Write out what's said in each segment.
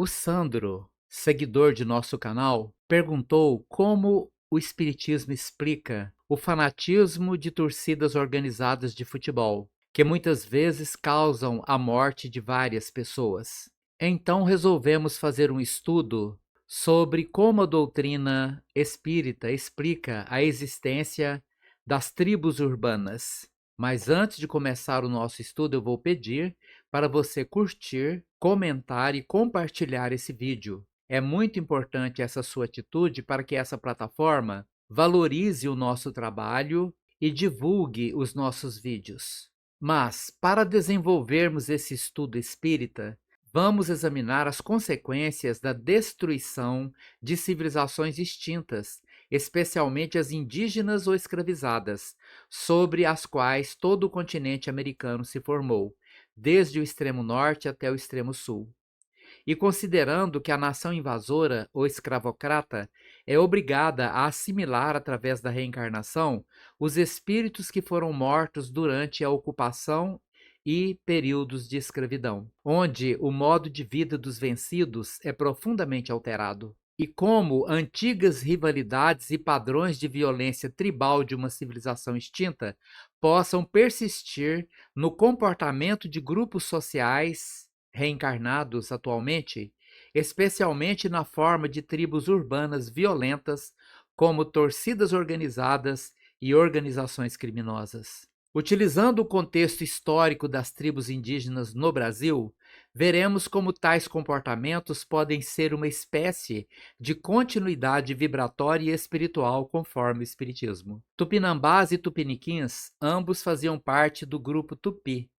O Sandro, seguidor de nosso canal, perguntou como o Espiritismo explica o fanatismo de torcidas organizadas de futebol, que muitas vezes causam a morte de várias pessoas. Então resolvemos fazer um estudo sobre como a doutrina espírita explica a existência das tribos urbanas. Mas antes de começar o nosso estudo, eu vou pedir para você curtir, comentar e compartilhar esse vídeo. É muito importante essa sua atitude para que essa plataforma valorize o nosso trabalho e divulgue os nossos vídeos. Mas, para desenvolvermos esse estudo espírita, vamos examinar as consequências da destruição de civilizações extintas, especialmente as indígenas ou escravizadas, sobre as quais todo o continente americano se formou, desde o extremo norte até o extremo sul. E considerando que a nação invasora ou escravocrata é obrigada a assimilar através da reencarnação os espíritos que foram mortos durante a ocupação e períodos de escravidão, onde o modo de vida dos vencidos é profundamente alterado. E como antigas rivalidades e padrões de violência tribal de uma civilização extinta possam persistir no comportamento de grupos sociais reencarnados atualmente, especialmente na forma de tribos urbanas violentas, como torcidas organizadas e organizações criminosas. Utilizando o contexto histórico das tribos indígenas no Brasil, veremos como tais comportamentos podem ser uma espécie de continuidade vibratória e espiritual conforme o Espiritismo. Tupinambás e tupiniquins, ambos faziam parte do grupo Tupi,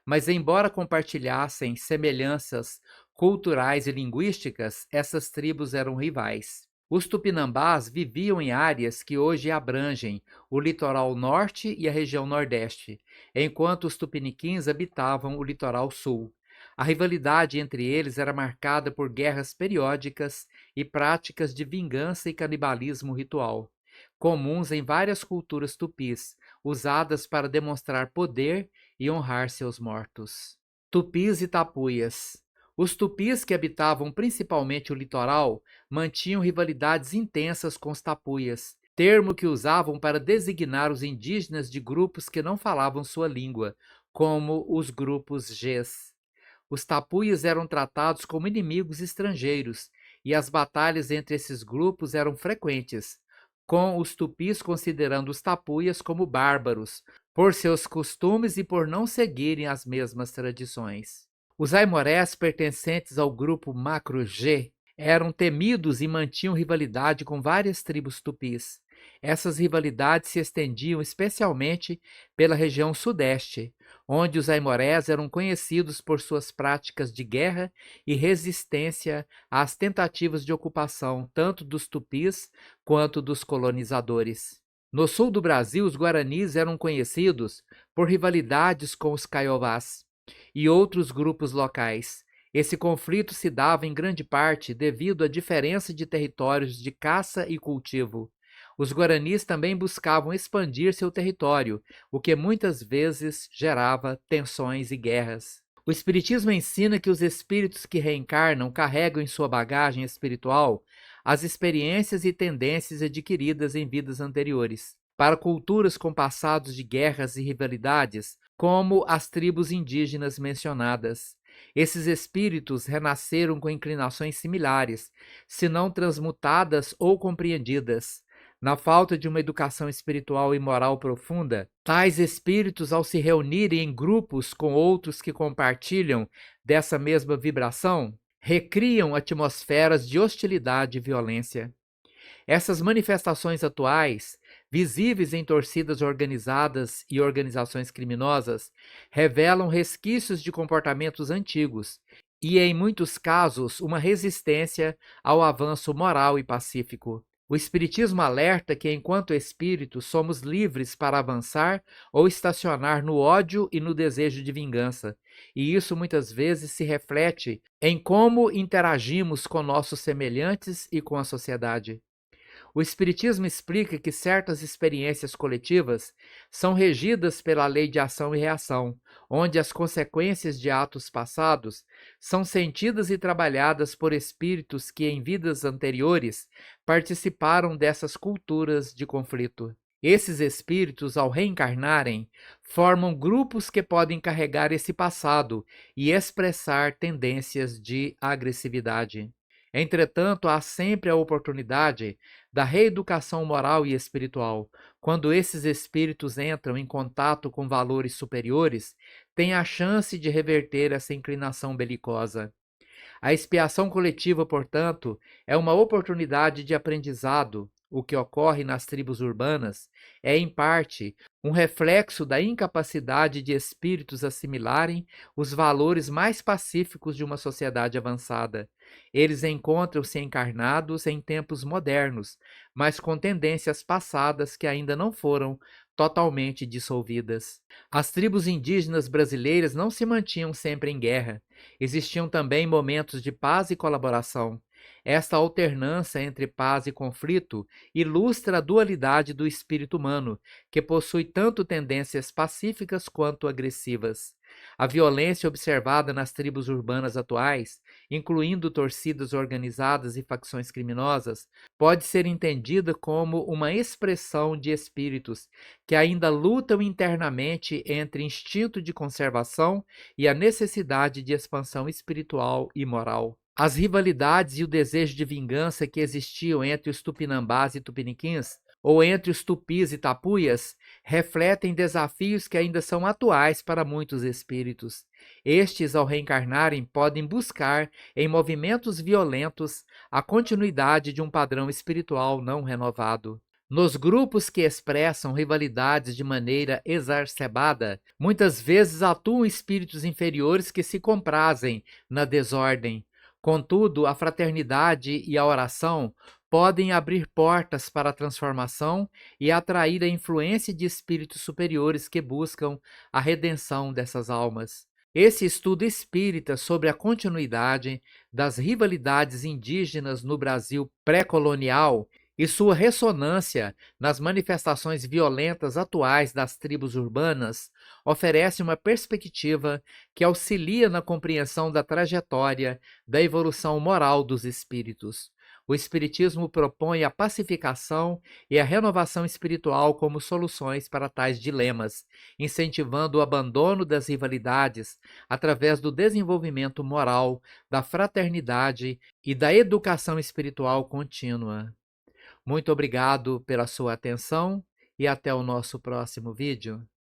mas embora compartilhassem semelhanças culturais e linguísticas, essas tribos eram rivais. Os tupinambás viviam em áreas que hoje abrangem o litoral norte e a região nordeste, enquanto os tupiniquins habitavam o litoral sul. A rivalidade entre eles era marcada por guerras periódicas e práticas de vingança e canibalismo ritual, comuns em várias culturas tupis, usadas para demonstrar poder e honrar seus mortos. Tupis e tapuias. Os tupis, que habitavam principalmente o litoral, mantinham rivalidades intensas com os tapuias, termo que usavam para designar os indígenas de grupos que não falavam sua língua, como os grupos Gs. Os tapuias eram tratados como inimigos estrangeiros, e as batalhas entre esses grupos eram frequentes, com os tupis considerando os tapuias como bárbaros, por seus costumes e por não seguirem as mesmas tradições. Os aimorés, pertencentes ao grupo Macro-G, eram temidos e mantinham rivalidade com várias tribos tupis. Essas rivalidades se estendiam especialmente pela região sudeste, onde os aimorés eram conhecidos por suas práticas de guerra e resistência às tentativas de ocupação tanto dos tupis quanto dos colonizadores. No sul do Brasil, os guaranis eram conhecidos por rivalidades com os caiovás e outros grupos locais. Esse conflito se dava em grande parte devido à diferença de territórios de caça e cultivo. Os guaranis também buscavam expandir seu território, o que muitas vezes gerava tensões e guerras. O Espiritismo ensina que os espíritos que reencarnam carregam em sua bagagem espiritual as experiências e tendências adquiridas em vidas anteriores. Para culturas com passados de guerras e rivalidades, como as tribos indígenas mencionadas, esses espíritos renasceram com inclinações similares, se não transmutadas ou compreendidas. Na falta de uma educação espiritual e moral profunda, tais espíritos, ao se reunirem em grupos com outros que compartilham dessa mesma vibração, recriam atmosferas de hostilidade e violência. Essas manifestações atuais, visíveis em torcidas organizadas e organizações criminosas, revelam resquícios de comportamentos antigos e, em muitos casos, uma resistência ao avanço moral e pacífico. O Espiritismo alerta que, enquanto espíritos, somos livres para avançar ou estacionar no ódio e no desejo de vingança, e isso muitas vezes se reflete em como interagimos com nossos semelhantes e com a sociedade. O Espiritismo explica que certas experiências coletivas são regidas pela lei de ação e reação, onde as consequências de atos passados são sentidas e trabalhadas por espíritos que, em vidas anteriores, participaram dessas culturas de conflito. Esses espíritos, ao reencarnarem, formam grupos que podem carregar esse passado e expressar tendências de agressividade. Entretanto, há sempre a oportunidade da reeducação moral e espiritual. Quando esses espíritos entram em contato com valores superiores, têm a chance de reverter essa inclinação belicosa. A expiação coletiva, portanto, é uma oportunidade de aprendizado. O que ocorre nas tribos urbanas é, em parte, um reflexo da incapacidade de espíritos assimilarem os valores mais pacíficos de uma sociedade avançada. Eles encontram-se encarnados em tempos modernos, mas com tendências passadas que ainda não foram totalmente dissolvidas. As tribos indígenas brasileiras não se mantinham sempre em guerra. Existiam também momentos de paz e colaboração. Esta alternância entre paz e conflito ilustra a dualidade do espírito humano, que possui tanto tendências pacíficas quanto agressivas. A violência observada nas tribos urbanas atuais, incluindo torcidas organizadas e facções criminosas, pode ser entendida como uma expressão de espíritos que ainda lutam internamente entre instinto de conservação e a necessidade de expansão espiritual e moral. As rivalidades e o desejo de vingança que existiam entre os tupinambás e tupiniquins, ou entre os tupis e tapuias, refletem desafios que ainda são atuais para muitos espíritos. Estes, ao reencarnarem, podem buscar, em movimentos violentos, a continuidade de um padrão espiritual não renovado. Nos grupos que expressam rivalidades de maneira exacerbada, muitas vezes atuam espíritos inferiores que se comprazem na desordem. Contudo, a fraternidade e a oração podem abrir portas para a transformação e atrair a influência de espíritos superiores que buscam a redenção dessas almas. Esse estudo espírita sobre a continuidade das rivalidades indígenas no Brasil pré-colonial e sua ressonância nas manifestações violentas atuais das tribos urbanas oferece uma perspectiva que auxilia na compreensão da trajetória da evolução moral dos espíritos. O Espiritismo propõe a pacificação e a renovação espiritual como soluções para tais dilemas, incentivando o abandono das rivalidades através do desenvolvimento moral, da fraternidade e da educação espiritual contínua. Muito obrigado pela sua atenção e até o nosso próximo vídeo.